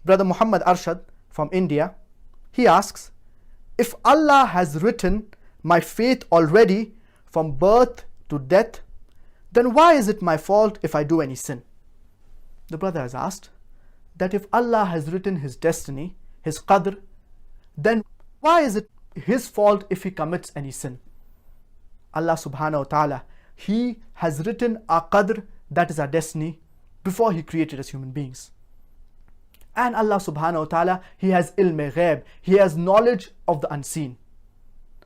Brother Muhammad Arshad from India, he asks, if Allah has written my fate already from birth to death, then why is it my fault if I do any sin? The brother has asked that if Allah has written his destiny, his qadr, then why is it his fault if he commits any sin? Allah subhanahu wa ta'ala, He has written our qadr, that is our destiny, before He created us human beings. And Allah subhanahu wa ta'ala, He has ilm-e-ghaib, He has knowledge of the unseen.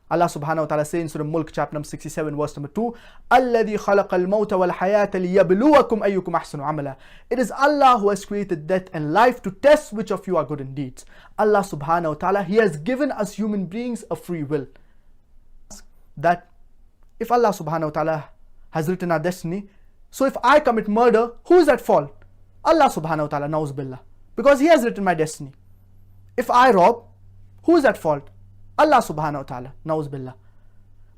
Allah subhanahu wa ta'ala says in Surah Mulk chapter number 67 verse number 2, الَّذِي خَلَقَ الْمَوْتَ وَالْحَيَاةَ لِيَبْلُوَكُمْ أَيُّكُمْ أَحْسَنُ عَمَلًا. It is Allah who has created death and life to test which of you are good in deeds. Allah subhanahu wa ta'ala, He has given us human beings a free will. That if Allah subhanahu wa ta'ala has written our destiny, so if I commit murder, who is at fault? Allah subhanahu wa ta'ala, na'uz billah, because He has written my destiny. If I rob, who is at fault? Allah subhanahu wa ta'ala, na'uz billah.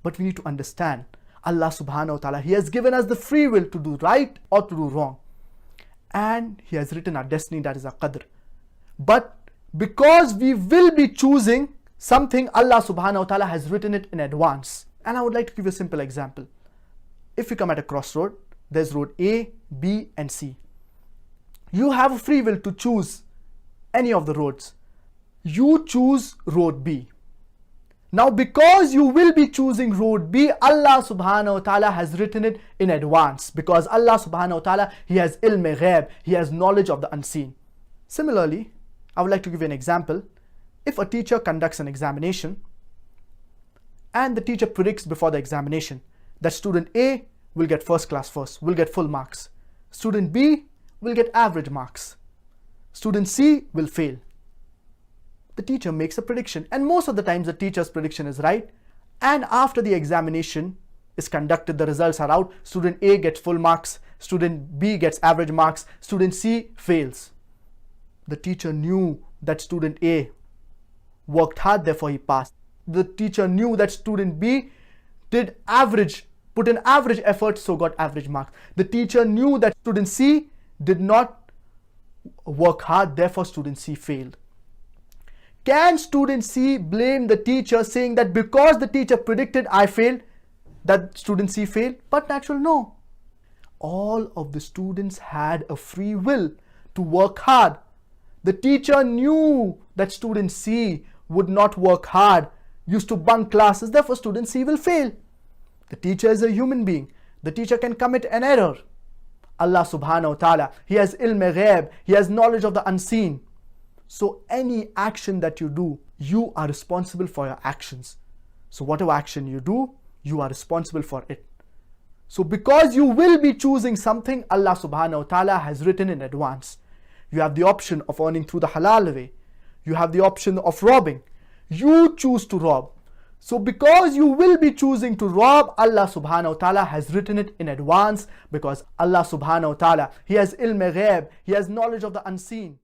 But we need to understand, Allah subhanahu wa ta'ala, He has given us the free will to do right or to do wrong. And He has written our destiny, that is our qadr. But because we will be choosing something, Allah subhanahu wa ta'ala has written it in advance. And I would like to give you a simple example. If you come at a crossroad, there's road A, B and C. You have a free will to choose any of the roads. You choose road B. Now because you will be choosing road B, Allah subhanahu wa ta'ala has written it in advance. Because Allah subhanahu wa ta'ala, He has ilm-e-ghaib, He has knowledge of the unseen. Similarly, I would like to give you an example. If a teacher conducts an examination and the teacher predicts before the examination that student A will get first class first, will get full marks. Student B will get average marks. Student C will fail. The teacher makes a prediction, and most of the times the teacher's prediction is right. And after the examination is conducted, the results are out. Student A gets full marks, student B gets average marks, student C fails. The teacher knew that student A worked hard, therefore he passed. The teacher knew that student B did average, put in average effort, so got average marks. The teacher knew that student C did not work hard, therefore student C failed. Can student C blame the teacher, saying that because the teacher predicted I failed, that student C failed? But natural, no. All of the students had a free will to work hard. The teacher knew that student C would not work hard, used to bunk classes, therefore student C will fail. The teacher is a human being. The teacher can commit an error. Allah subhanahu wa ta'ala, He has ilm-e-ghaib, He has knowledge of the unseen. So any action that you do, you are responsible for your actions. So whatever action you do, you are responsible for it. So because you will be choosing something, Allah subhanahu wa ta'ala has written in advance. You have the option of earning through the halal way. You have the option of robbing. You choose to rob. So because you will be choosing to rob, Allah subhanahu wa ta'ala has written it in advance, because Allah subhanahu wa ta'ala, He has ilm-e-ghaib, He has knowledge of the unseen.